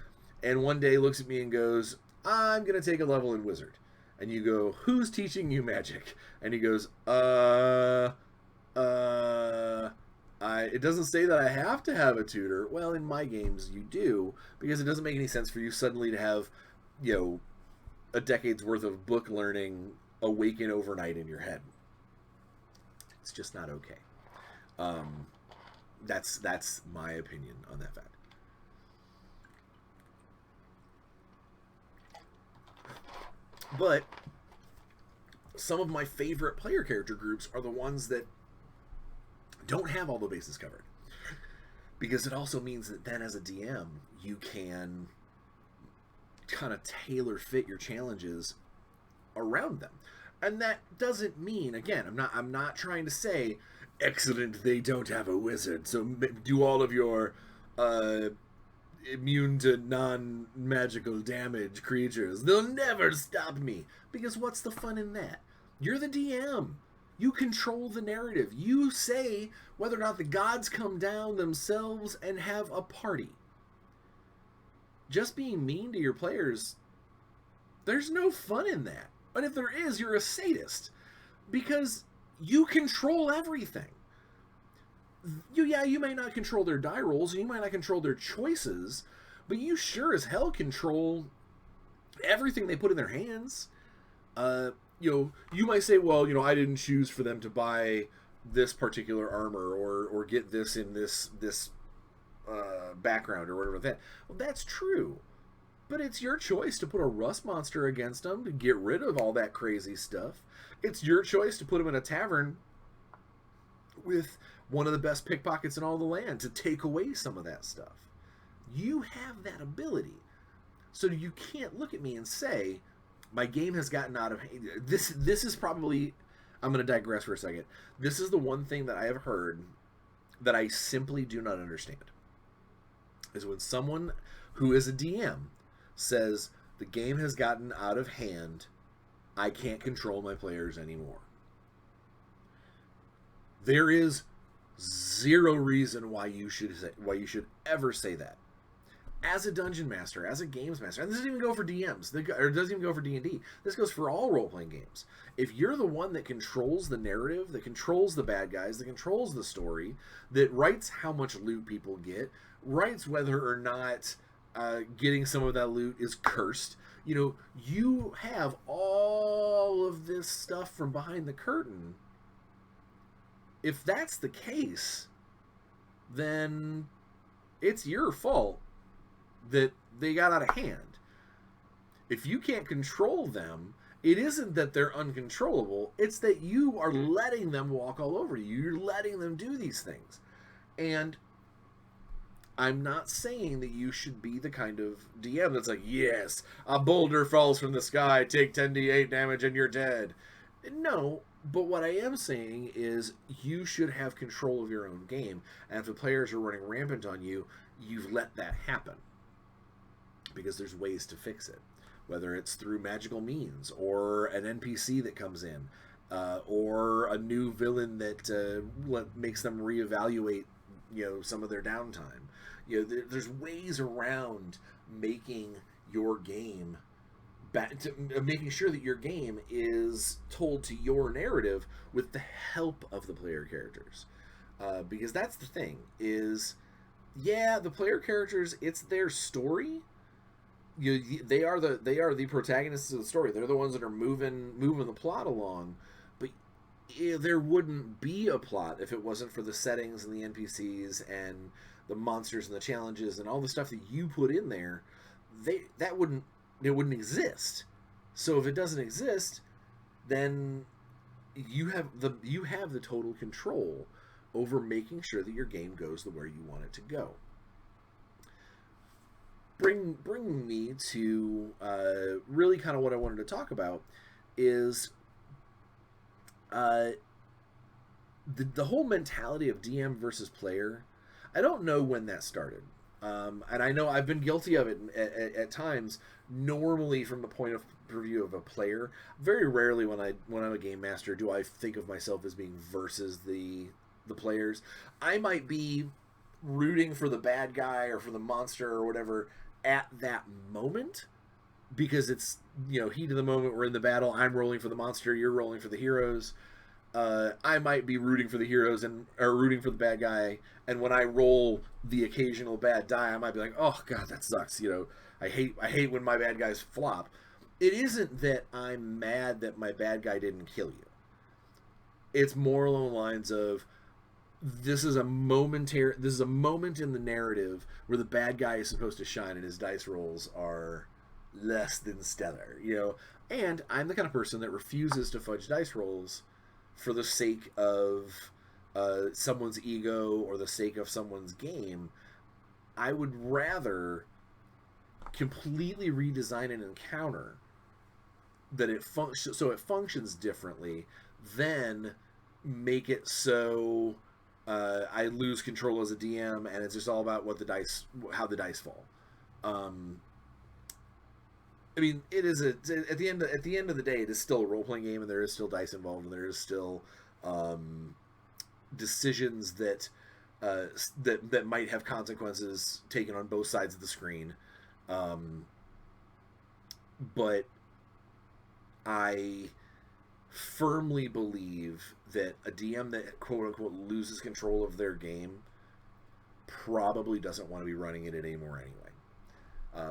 and one day looks at me and goes, I'm going to take a level in wizard. And you go, who's teaching you magic? And he goes, it doesn't say that I have to have a tutor. Well, in my games, you do, because it doesn't make any sense for you suddenly to have, a decade's worth of book learning awaken overnight in your head. It's just not okay. That's my opinion on that fact. But some of my favorite player character groups are the ones that don't have all the bases covered, because it also means that then as a DM you can kind of tailor fit your challenges around them. And that doesn't mean, again, I'm not trying to say excellent, they don't have a wizard, so do all of your immune to non-magical damage creatures, they'll never stop me. Because what's the fun in that? You're the DM. You control the narrative. You say whether or not the gods come down themselves and have a party. Just being mean to your players, there's no fun in that. But if there is, you're a sadist. Because you control everything. You may not control their die rolls, and you might not control their choices, but you sure as hell control everything they put in their hands. You might say, well, I didn't choose for them to buy this particular armor or get this in this background or whatever that. Well, that's true. But it's your choice to put a rust monster against them to get rid of all that crazy stuff. It's your choice to put them in a tavern with one of the best pickpockets in all the land to take away some of that stuff. You have that ability. So you can't look at me and say, my game has gotten out of hand. This is probably, I'm going to digress for a second. This is the one thing that I have heard that I simply do not understand. Is when someone who is a DM says, the game has gotten out of hand, I can't control my players anymore. There is zero reason why you should ever say that. As a dungeon master, as a games master, and this doesn't even go for DMs, or it doesn't even go for D&D. This goes for all role-playing games. If you're the one that controls the narrative, that controls the bad guys, that controls the story, that writes how much loot people get, writes whether or not getting some of that loot is cursed, you have all of this stuff from behind the curtain. If that's the case, then it's your fault that they got out of hand. If you can't control them, it isn't that they're uncontrollable, it's that you are letting them walk all over you. You're letting them do these things. And I'm not saying that you should be the kind of DM that's like, yes, a boulder falls from the sky, take 10d8 damage and you're dead. No, but what I am saying is you should have control of your own game. And if the players are running rampant on you, you've let that happen. Because there's ways to fix it. Whether it's through magical means or an NPC that comes in. or a new villain that makes them reevaluate, some of their downtime. There's ways around making your game, making sure that your game is told to your narrative with the help of the player characters, because that's the thing. The player characters, it's their story. They are the protagonists of the story. They're the ones that are moving the plot along. But there wouldn't be a plot if it wasn't for the settings and the NPCs and the monsters and the challenges and all the stuff that you put in there. It wouldn't exist. So if it doesn't exist, then you have the total control over making sure that your game goes the way you want it to go. Bringing me to really kind of what I wanted to talk about is the whole mentality of DM versus player. I don't know when that started, and I know I've been guilty of it at times. Normally, from the point of view of a player, very rarely when I'm a game master do I think of myself as being versus the players. I might be rooting for the bad guy or for the monster or whatever at that moment, because it's heat of the moment, we're in the battle, I'm rolling for the monster, you're rolling for the heroes. I might be rooting for the heroes or rooting for the bad guy, and when I roll the occasional bad die, I might be like, oh god, that sucks. I hate when my bad guys flop. It isn't that I'm mad that my bad guy didn't kill you. It's more along the lines of, this is a moment in the narrative where the bad guy is supposed to shine and his dice rolls are less than stellar, and I'm the kind of person that refuses to fudge dice rolls for the sake of someone's ego or the sake of someone's game. I would rather completely redesign an encounter that it functions differently than make it so I lose control as a DM, and it's just all about how the dice fall. I mean, it is at the end of the day, it is still a role playing game, and there is still dice involved, and there is still decisions that might have consequences taken on both sides of the screen. But I firmly believe that a DM that quote unquote loses control of their game probably doesn't want to be running it anymore anyway,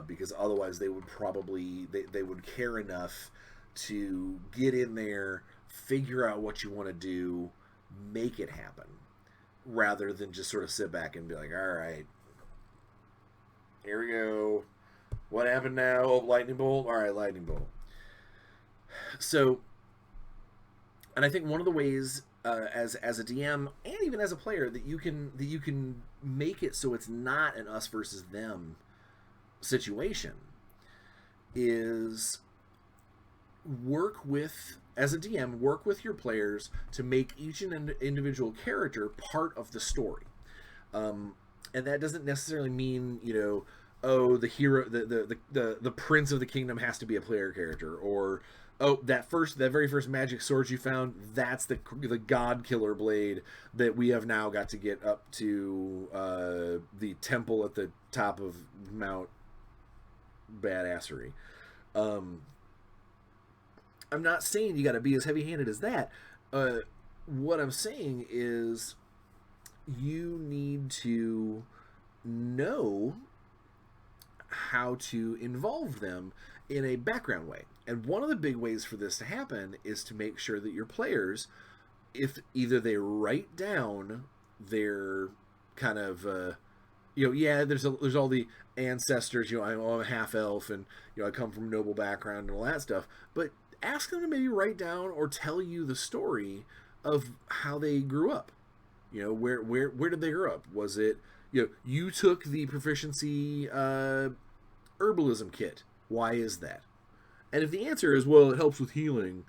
because otherwise they would probably they would care enough to get in there, figure out what you want to do, make it happen, rather than just sort of sit back and be like, all right, here we go, what happened now? Oh, lightning bolt. All right, lightning bolt. So, and I think one of the ways, as a DM and even as a player, that you can make it so it's not an us versus them situation is as a DM, work with your players to make each individual character part of the story. And that doesn't necessarily mean, the hero, the prince of the kingdom has to be a player character, or that very first magic sword you found, that's the god killer blade that we have now got to get up to the temple at the top of Mount Badassery. I'm not saying you got to be as heavy-handed as that. What I'm saying is you need to know how to involve them in a background way. And one of the big ways for this to happen is to make sure that your players, if either they write down their kind of, there's all the ancestors, I'm a half elf, and I come from noble background and all that stuff, but ask them to maybe write down or tell you the story of how they grew up. Where did they grow up? Was it, you took the proficiency herbalism kit. Why is that? And if the answer is, well, it helps with healing,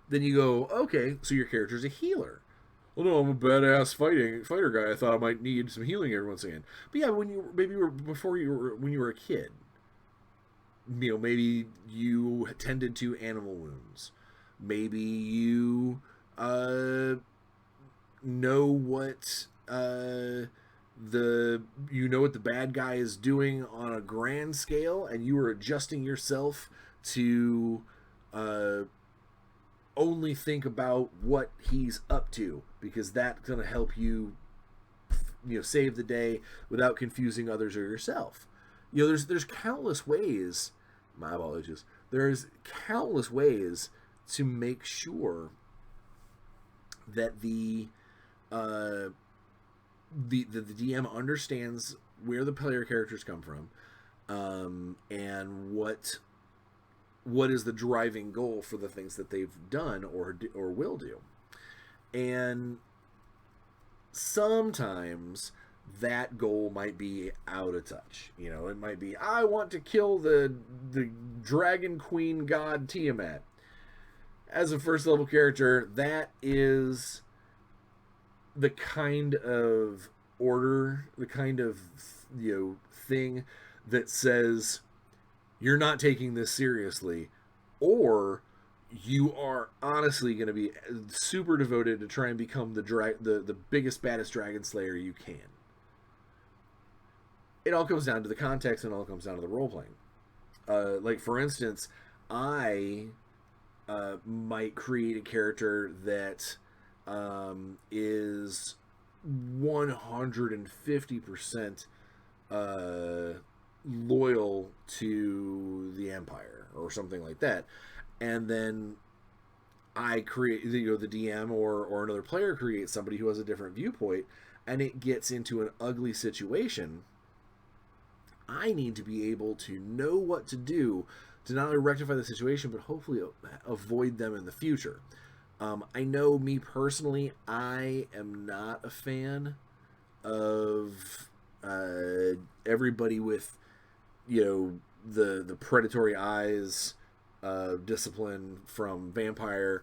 then you go, okay, so your character's a healer. Well, no, I'm a badass fighter guy. I thought I might need some healing every once again. But yeah, when you were a kid, maybe you tended to animal wounds. Maybe you uh, know what what the bad guy is doing on a grand scale, and you are adjusting yourself to only think about what he's up to, because that's going to help you, save the day without confusing others or yourself. There's countless ways. My apologies. There's countless ways to make sure that the DM understands where the player characters come from, and what is the driving goal for the things that they've done or will do. And sometimes that goal might be out of touch. It might be, I want to kill the dragon queen god Tiamat. As a first level character, that is the kind of order, the kind of thing that says you're not taking this seriously, or you are honestly going to be super devoted to try and become the biggest, baddest dragon slayer you can. It all comes down to the context, and it all comes down to the role playing. Like, for instance, I might create a character that is 150% loyal to the Empire or something like that, and then I create the DM or another player creates somebody who has a different viewpoint, and it gets into an ugly situation. I need to be able to know what to do to not only rectify the situation, but hopefully avoid them in the future. I know, me personally, I am not a fan of everybody with, the predatory eyes, discipline from Vampire,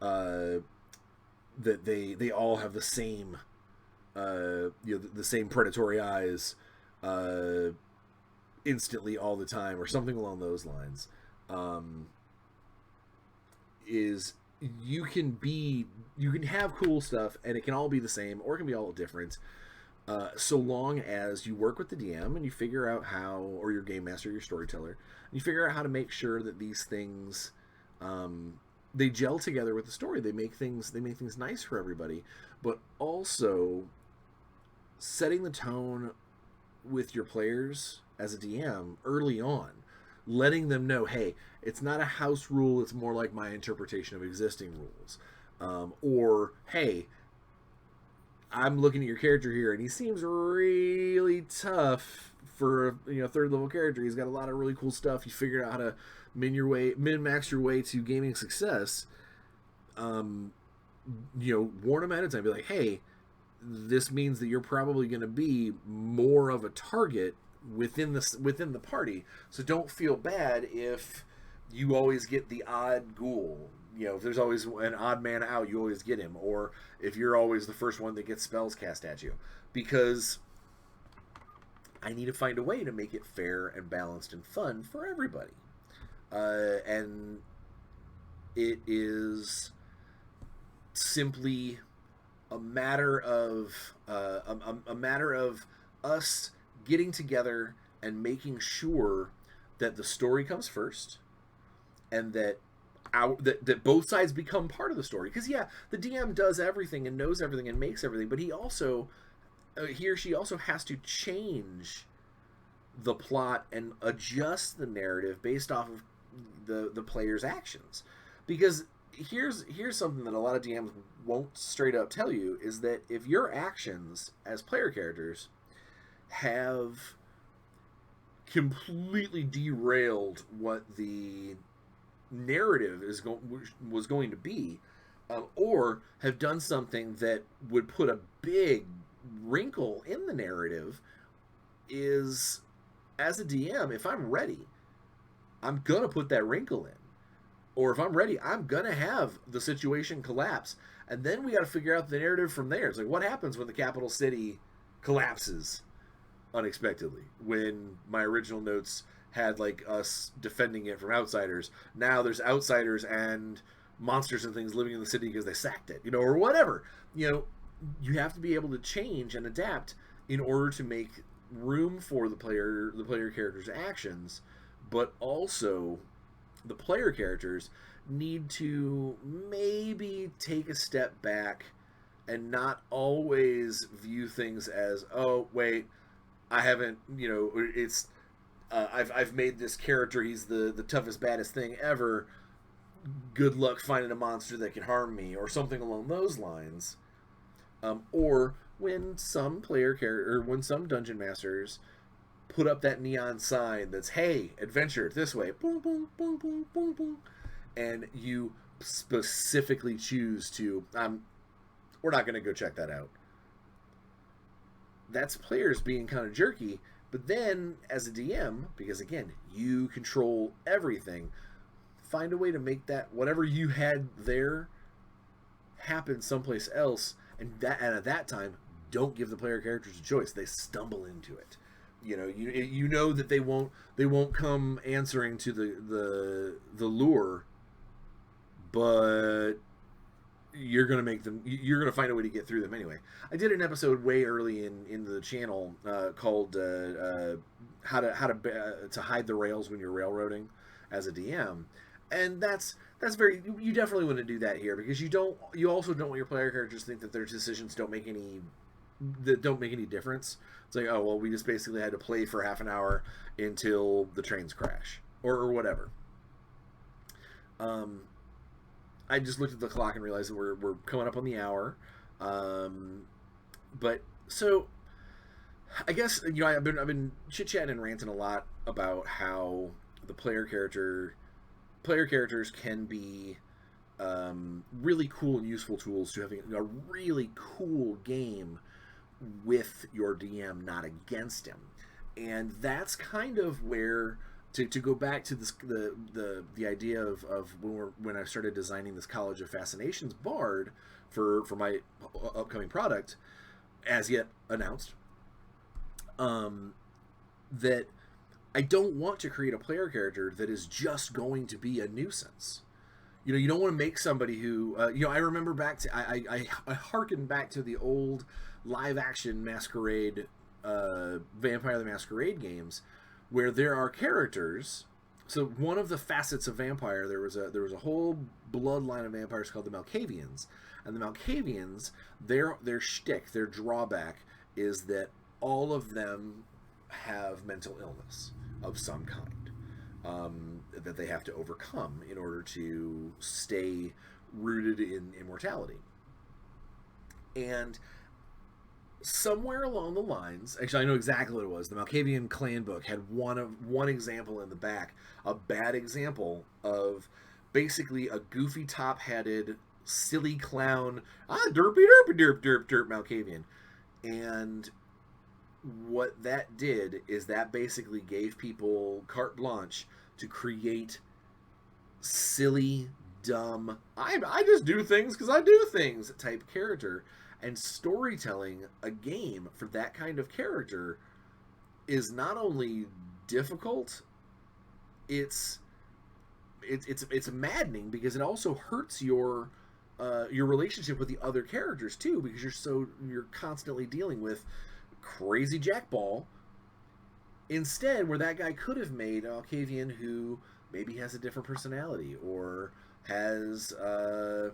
that they all have the same, the same predatory eyes, instantly all the time, or something along those lines. Is you can have cool stuff, and it can all be the same, or it can be all different, so long as you work with the DM and you figure out how, or your game master, your storyteller, and you figure out how to make sure that these things, they gel together with the story. They make things nice for everybody, but also setting the tone with your players as a DM early on, letting them know, hey, it's not a house rule, it's more like my interpretation of existing rules. Or, hey, I'm looking at your character here, and he seems really tough for a third level character. He's got a lot of really cool stuff. You figured out how to min-max your way to gaming success. Warn them ahead of time. Be like, hey, this means that you're probably going to be more of a target within the party, so don't feel bad if you always get the odd ghoul. If there's always an odd man out, you always get him, or if you're always the first one that gets spells cast at you, because I need to find a way to make it fair and balanced and fun for everybody. And it is simply a matter of us getting together and making sure that the story comes first, and that both sides become part of the story. Because the DM does everything and knows everything and makes everything, but he or she also has to change the plot and adjust the narrative based off of the player's actions. Because here's something that a lot of DMs won't straight up tell you, is that if your actions as player characters have completely derailed what the narrative was going to be, or have done something that would put a big wrinkle in the narrative, is, as a DM, if I'm ready, I'm gonna put that wrinkle in. Or if I'm ready, I'm gonna have the situation collapse, and then we got to figure out the narrative from there. It's like, what happens when the capital city collapses unexpectedly, when my original notes had like us defending it from outsiders? Now there's outsiders and monsters and things living in the city because they sacked it, or whatever. You have to be able to change and adapt in order to make room for the player character's actions, but also the player characters need to maybe take a step back and not always view things as, oh wait, I haven't, it's I've made this character, he's the toughest, baddest thing ever, good luck finding a monster that can harm me, or something along those lines. Or when some player character, or when some dungeon masters put up that neon sign that's, hey, adventure this way, boom, boom, boom, boom, boom, boom, and you specifically choose to, we're not going to go check that out. That's players being kind of jerky. But then, as a DM, because again, you control everything, find a way to make that, whatever you had there, happen someplace else. And at that time, don't give the player characters a choice. They stumble into it. You know that they won't come answering to the lure, but you're gonna find a way to get through them anyway. I did an episode way early in the channel called how to hide the rails when you're railroading as a DM, and that's very, you definitely want to do that here, because you also don't want your player characters to think that their decisions don't make any difference. It's like, oh well, we just basically had to play for half an hour until the trains crash or whatever. I just looked at the clock and realized that we're coming up on the hour. But so I guess I've been chit-chatting and ranting a lot about how the player characters can be really cool and useful tools to having a really cool game with your DM, not against him. And that's kind of where, to go back to this, the idea of when I started designing this College of Fascinations bard for my upcoming product, as yet announced, that I don't want to create a player character that is just going to be a nuisance. You don't want to make somebody who, I remember back to, I hearken back to the old live action Masquerade, Vampire the Masquerade games, where there are characters. So one of the facets of vampire, there was a whole bloodline of vampires called the Malkavians, and the Malkavians, their shtick, their drawback is that all of them have mental illness of some kind that they have to overcome in order to stay rooted in immortality. And somewhere along the lines, actually I know exactly what it was, the Malkavian clan book had one example in the back, a bad example of basically a goofy top-hatted silly clown, derpy derpy derp derp derp Malkavian. And what that did is that basically gave people carte blanche to create silly, dumb, I just do things because I do things type character. And storytelling a game for that kind of character is not only difficult, it's maddening, because it also hurts your relationship with the other characters too, because you're constantly dealing with crazy jackball. Instead, where that guy could have made an Alcavian who maybe has a different personality, or has trying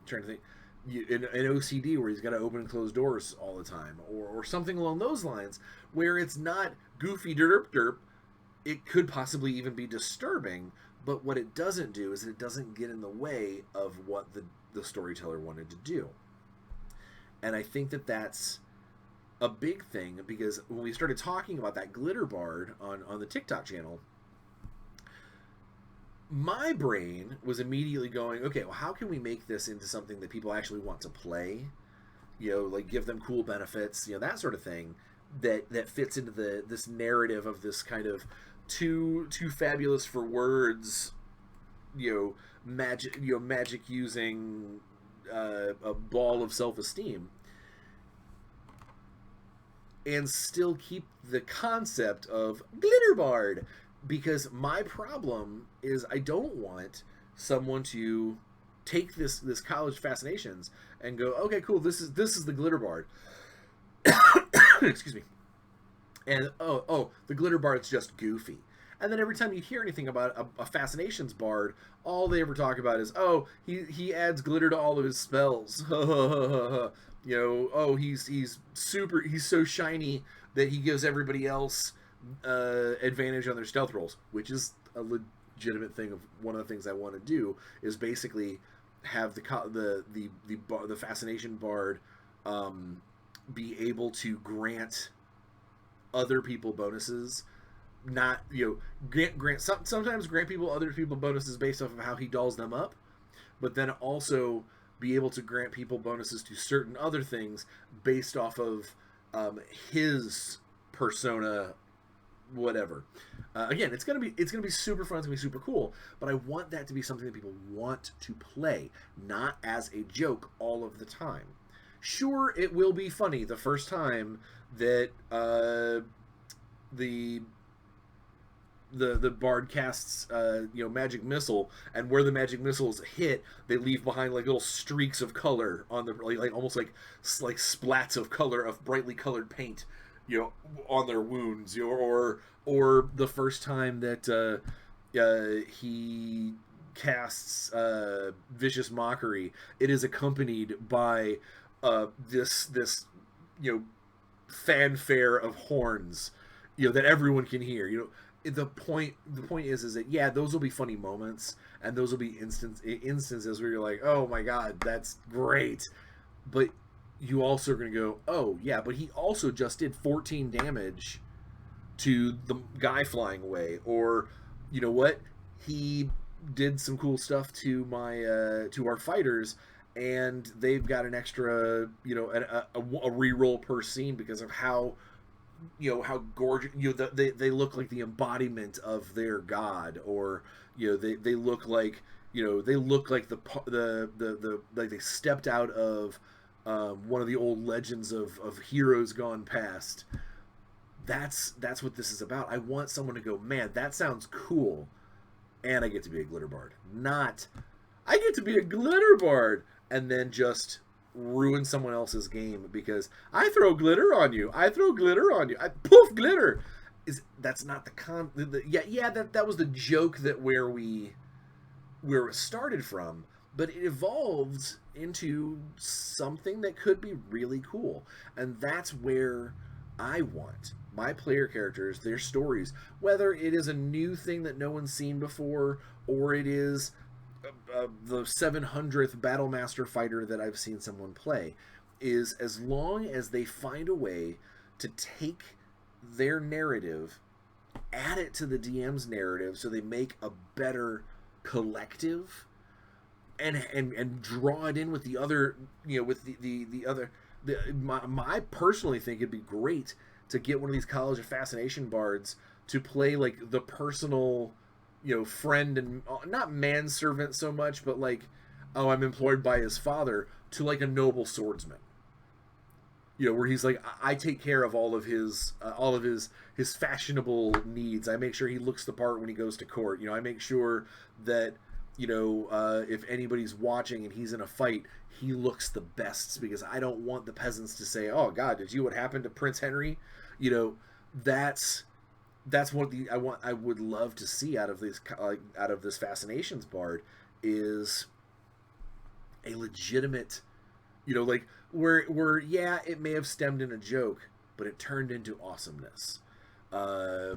to think, an OCD where he's got to open and close doors all the time, or something along those lines, where it's not goofy derp derp. It could possibly even be disturbing, but what it doesn't do is it doesn't get in the way of what the storyteller wanted to do. And I think that that's a big thing, because when we started talking about that glitter bard on the TikTok channel, my brain was immediately going, okay, well, how can we make this into something that people actually want to play? Like give them cool benefits, that sort of thing, that fits into this narrative of this kind of too fabulous for words, magic using a ball of self-esteem, and still keep the concept of glitter bard. Because my problem is I don't want someone to take this college fascinations and go, okay, cool, this is the glitter bard. Excuse me. And the glitter bard's just goofy. And then every time you hear anything about a fascinations bard, all they ever talk about is, oh, he adds glitter to all of his spells. He's so shiny that he gives everybody else advantage on their stealth rolls, which is a legitimate thing. Of one of the things I want to do is basically have the fascination bard be able to grant other people bonuses, not sometimes grant other people bonuses based off of how he dolls them up, but then also be able to grant people bonuses to certain other things based off of his persona, whatever. Again, it's gonna be super fun. It's gonna be super cool. But I want that to be something that people want to play, not as a joke all of the time. Sure, it will be funny the first time that the bard casts magic missile, and where the magic missiles hit, they leave behind like little streaks of color on the like almost like splats of color of brightly colored paint, on their wounds, or the first time that he casts vicious mockery, it is accompanied by this fanfare of horns, that everyone can hear. The point is that, yeah, those will be funny moments, and those will be instances where you're like, oh my god, that's great, but you also are going to go, oh yeah, but he also just did 14 damage to the guy flying away, or you know what, he did some cool stuff to our fighters, and they've got an extra, a reroll per scene because of how gorgeous, they look like the embodiment of their god, or they look like the like they stepped out of one of the old legends of heroes gone past. That's what this is about. I want someone to go, man, that sounds cool, and I get to be a glitter bard. Not, I get to be a glitter bard and then just ruin someone else's game because I throw glitter on you. I poof glitter. That's not that was the joke that where it started from, but it evolved into something that could be really cool. And that's where I want my player characters, their stories, whether it is a new thing that no one's seen before, or it is the 700th Battlemaster fighter that I've seen someone play, is as long as they find a way to take their narrative, add it to the DM's narrative, so they make a better collective, and draw it in with the other, with the other. I personally think it'd be great to get one of these College of Fascination bards to play like the personal, friend, and not manservant so much, but like, oh, I'm employed by his father, to like a noble swordsman. Where he's like, I take care of all of his fashionable needs. I make sure he looks the part when he goes to court. I make sure that, if anybody's watching and he's in a fight, he looks the best, because I don't want the peasants to say, oh God, did you what happened to Prince Henry? That's what I would love to see out of this Fascinations bard, is a legitimate, like where yeah, it may have stemmed in a joke, but it turned into awesomeness. I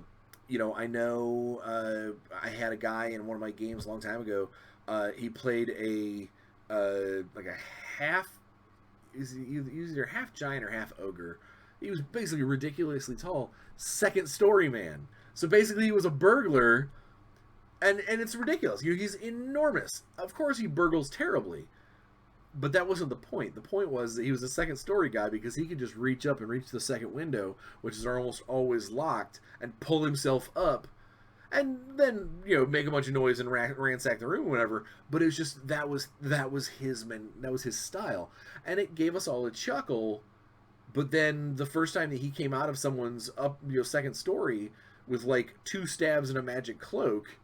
know I had a guy in one of my games a long time ago. He played a half, he's either half giant or half ogre. He was basically ridiculously tall, second story man. So basically he was a burglar, and it's ridiculous. He's enormous. Of course he burgles terribly, but that wasn't the point. The point was that he was a second story guy, because he could just reach up and reach the second window, which is almost always locked, and pull himself up, and then make a bunch of noise and ransack the room, or whatever. But it was just that was his style, and it gave us all a chuckle. But then the first time that he came out of someone's second story with like 2 stabs and a magic cloak,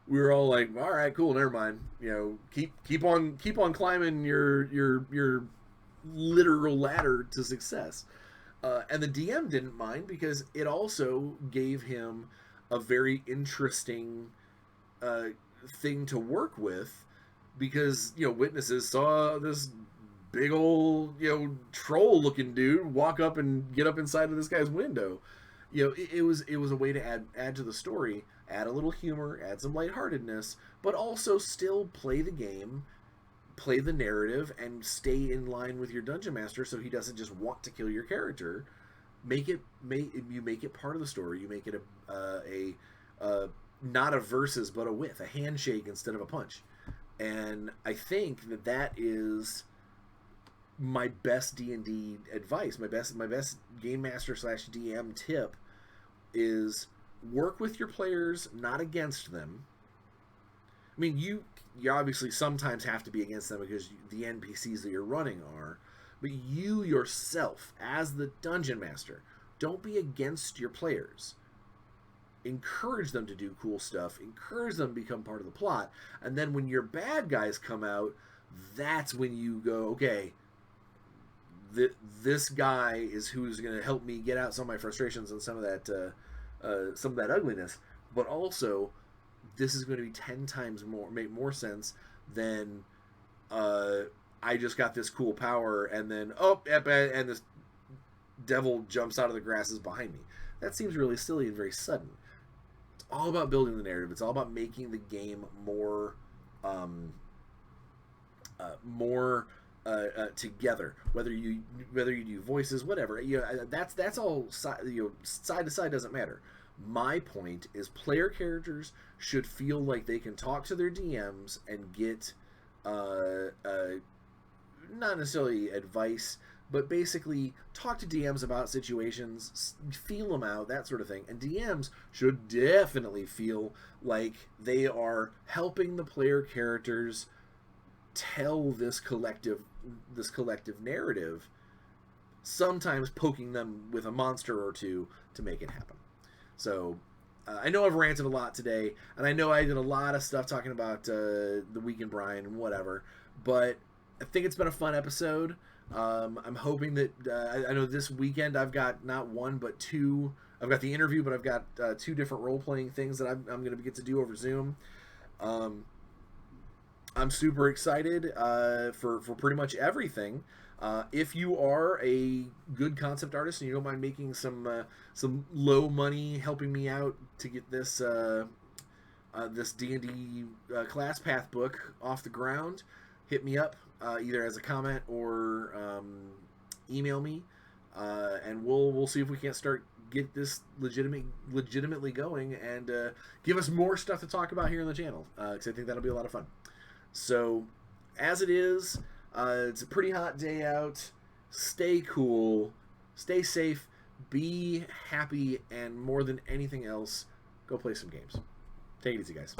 we were all like, all right, cool, never mind. You know, keep on climbing your literal ladder to success. And the DM didn't mind because it also gave him a very interesting uh, thing to work with, because witnesses saw this big old troll looking dude walk up and get up inside of this guy's window. It was a way to add to the story, add a little humor, add some lightheartedness, but also still play the game, play the narrative, and stay in line with your dungeon master so he doesn't just want to kill your character. You make it part of the story. You make it a not a versus but a with a handshake instead of a punch. And I think that is my best D&D advice. My best game master / DM tip is work with your players, not against them. I mean, you obviously sometimes have to be against them because the NPCs that you're running are, but you yourself, as the dungeon master, don't be against your players. Encourage them to do cool stuff, encourage them to become part of the plot, and then when your bad guys come out, that's when you go, okay, this guy is who's going to help me get out some of my frustrations and some of that ugliness, but also this is going to be 10 times more, make more sense than I just got this cool power and then and this devil jumps out of the grasses behind me. That seems really silly and very sudden. It's all about building the narrative. It's all about making the game more together. Whether you do voices, whatever. That's all. Side to side doesn't matter. My point is, player characters should feel like they can talk to their DMs and get not necessarily advice, but basically talk to DMs about situations, feel them out, that sort of thing. And DMs should definitely feel like they are helping the player characters tell this collective narrative, sometimes poking them with a monster or two to make it happen. So I know I've ranted a lot today, and I know I did a lot of stuff talking about the Week in Brian and whatever, but I think it's been a fun episode. I'm hoping that I know this weekend I've got not one but two. I've got the interview, but I've got two different role-playing things that I'm going to get to do over Zoom. I'm super excited for pretty much everything. If you are a good concept artist and you don't mind making some low money helping me out to get this this D&D class path book off the ground, hit me up either as a comment or email me, and we'll see if we can't get this legitimately going and give us more stuff to talk about here on the channel, because I think that'll be a lot of fun. So, as it is, it's a pretty hot day out. Stay cool, stay safe, be happy, and more than anything else, go play some games. Take it easy, guys.